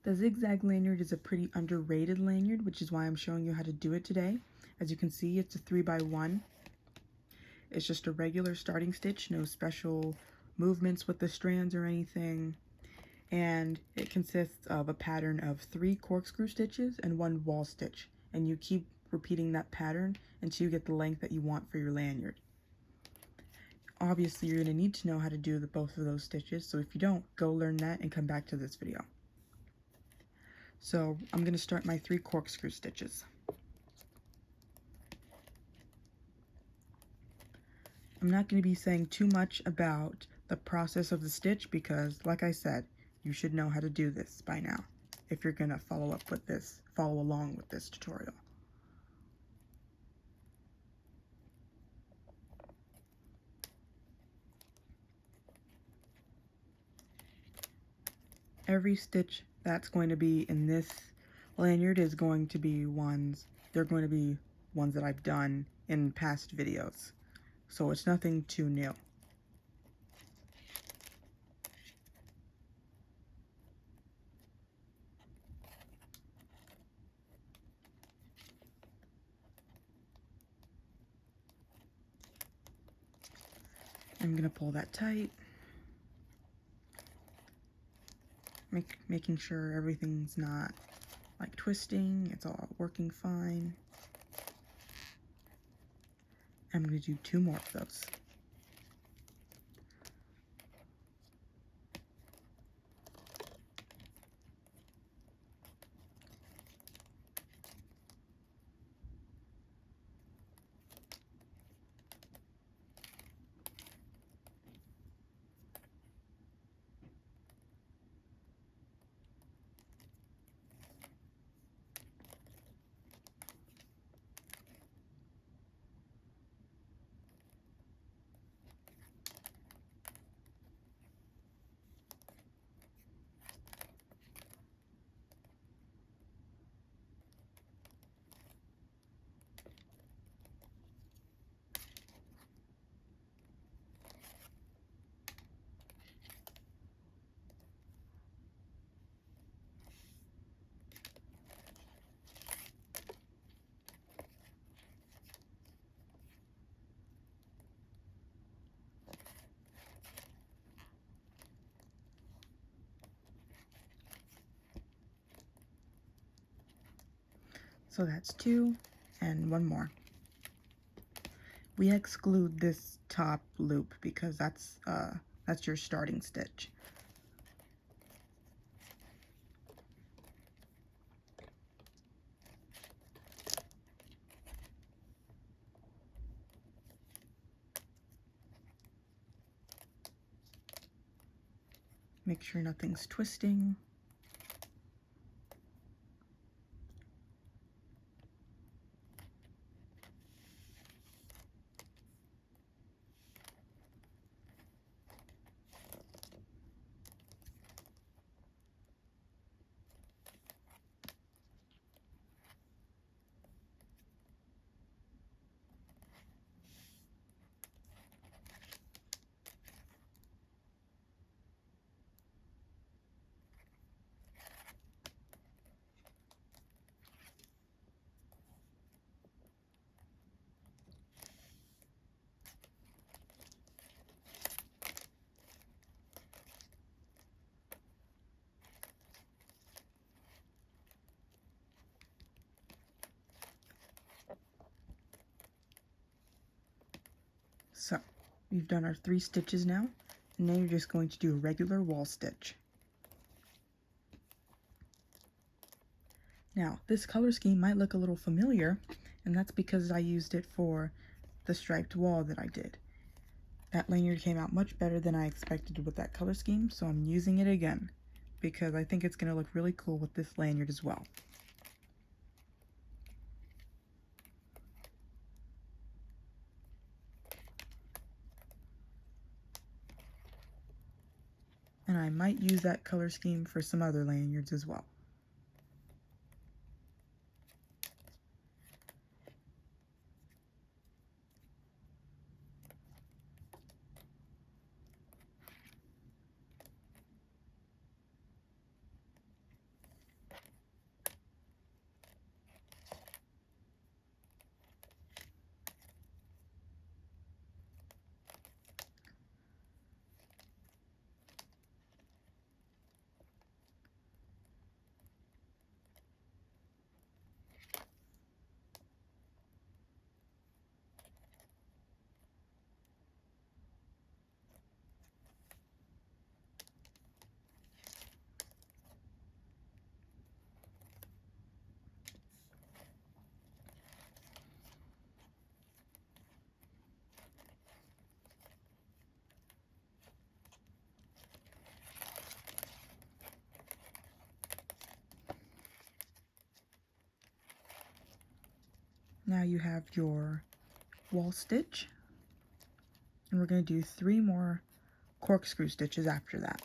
The zigzag lanyard is a pretty underrated lanyard, which is why I'm showing you how to do it today. As you can see, it's a 3x1. It's just a regular starting stitch, no special movements with the strands or anything. And it consists of a pattern of 3 corkscrew stitches and 1 wall stitch. And you keep repeating that pattern until you get the length that you want for your lanyard. Obviously, you're going to need to know how to do both of those stitches, so if you don't, go learn that and come back to this video. So I'm going to start my 3 corkscrew stitches. I'm not going to be saying too much about the process of the stitch because, like I said, you should know how to do this by now if you're going to follow along with this tutorial. Every stitch that's going to be in this lanyard is going to be ones that I've done in past videos. So it's nothing too new. I'm going to pull that tight. Making sure everything's not like twisting, it's all working fine. I'm going to do 2 more of those. So that's 2 and 1 more. We exclude this top loop because that's your starting stitch. Make sure nothing's twisting. So we've done our 3 stitches now, and then you're just going to do a regular wall stitch. Now, this color scheme might look a little familiar, and that's because I used it for the striped wall that I did. That lanyard came out much better than I expected with that color scheme, so I'm using it again because I think it's going to look really cool with this lanyard as well. And I might use that color scheme for some other lanyards as well. Now you have your wall stitch, and we're going to do 3 more corkscrew stitches after that.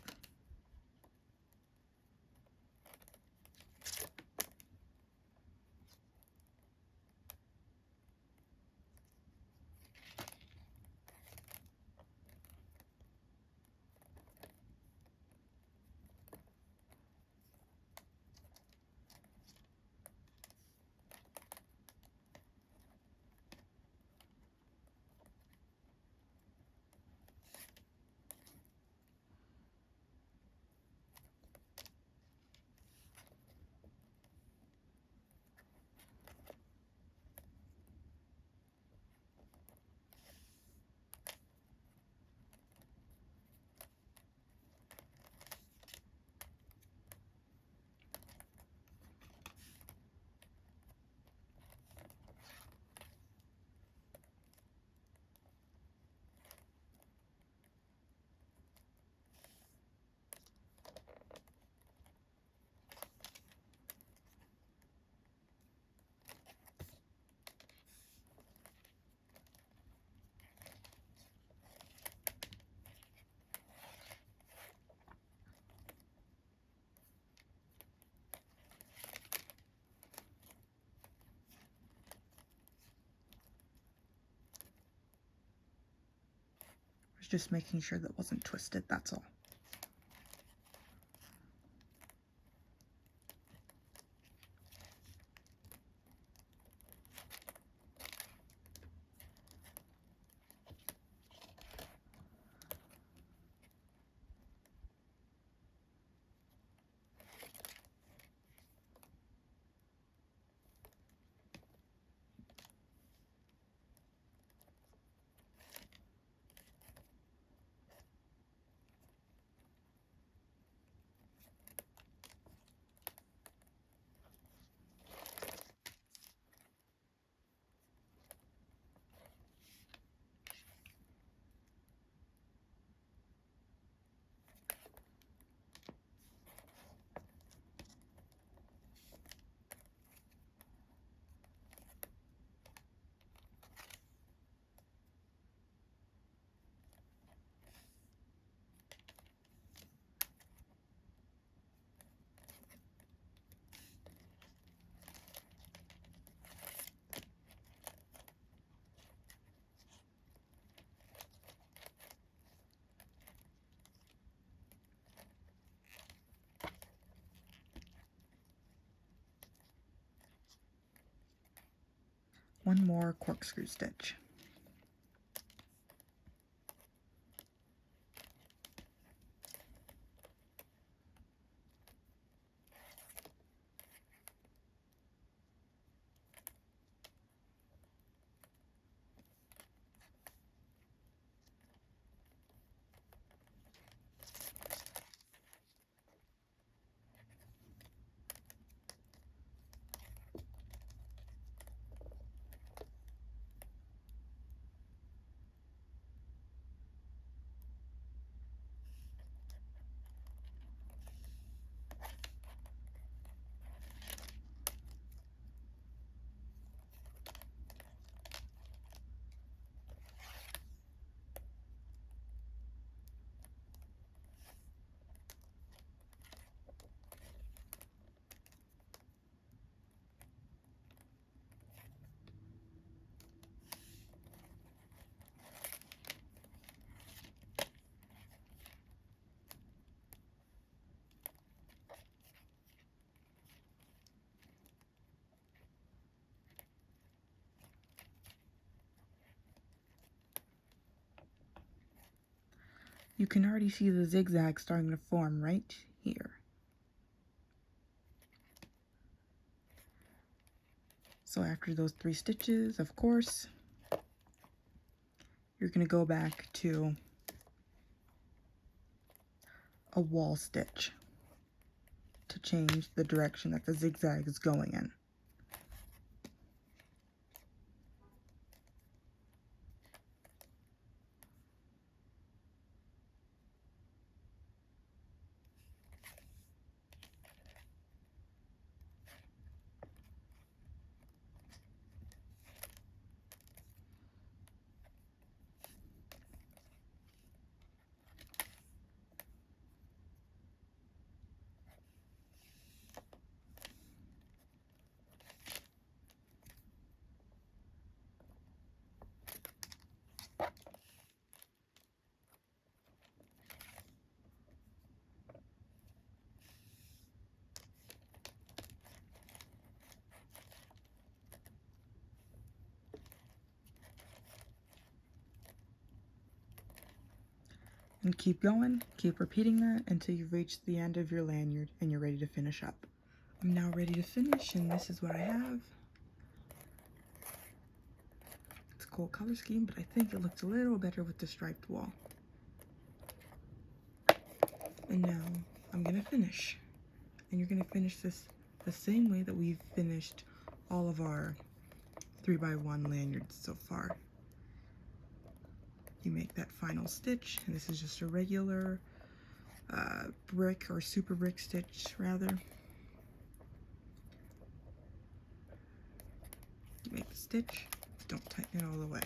Just making sure that wasn't twisted, that's all. One more corkscrew stitch. You can already see the zigzag starting to form right here. So after those 3 stitches, of course, you're going to go back to a wall stitch to change the direction that the zigzag is going in. And keep going, keep repeating that until you've reached the end of your lanyard and you're ready to finish up. I'm now ready to finish, and this is what I have. It's a cool color scheme, but I think it looks a little better with the striped wall. And now I'm gonna finish. And you're gonna finish this the same way that we've finished all of our 3x1 lanyards so far. You make that final stitch, and this is just a regular brick or super brick stitch rather. You make the stitch, don't tighten it all the way.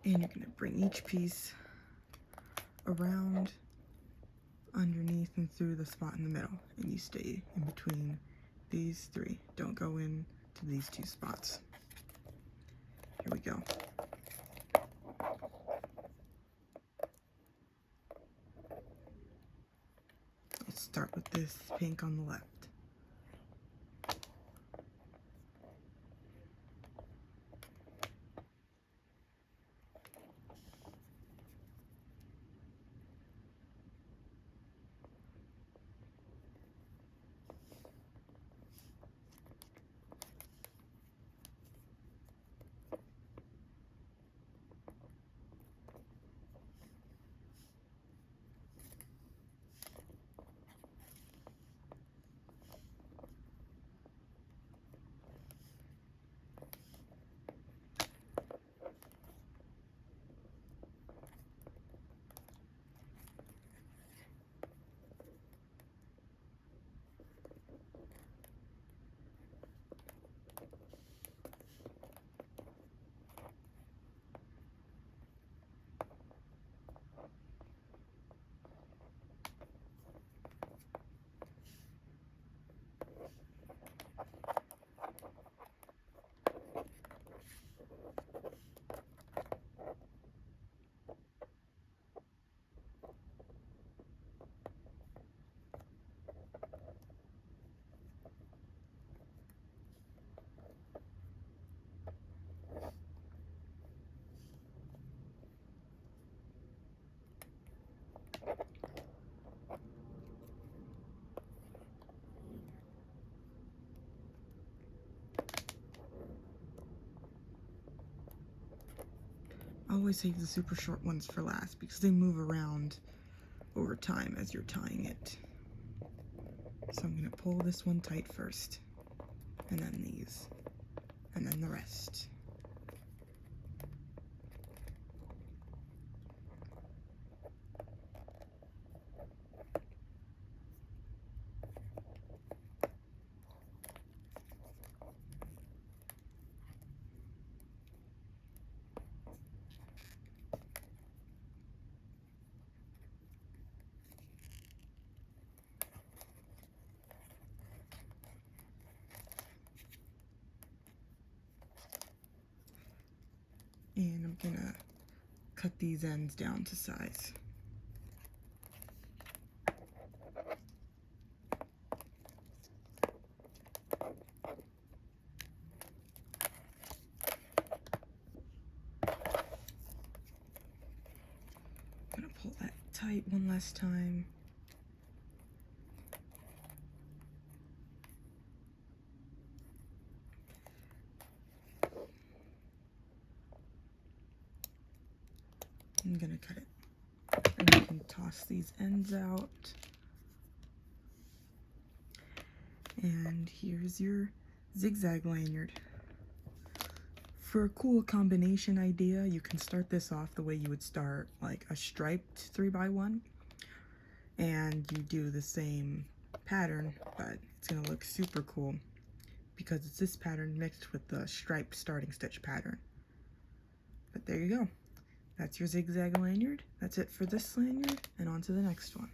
And you're going to bring each piece around, underneath, and through the spot in the middle. And you stay in between these three. Don't go in to these two spots. Here we go. Let's start with this pink on the left. I always save the super short ones for last because they move around over time as you're tying it. So I'm going to pull this one tight first, and then these, and then the rest. And I'm gonna cut these ends down to size. I'm gonna pull that tight one last time. I'm gonna cut it, and you can toss these ends out. And here's your zigzag lanyard. For a cool combination idea, you can start this off the way you would start like a striped 3x1, and you do the same pattern, but it's gonna look super cool because it's this pattern mixed with the striped starting stitch pattern. But there you go. That's your zigzag lanyard. That's it for this lanyard, and on to the next one.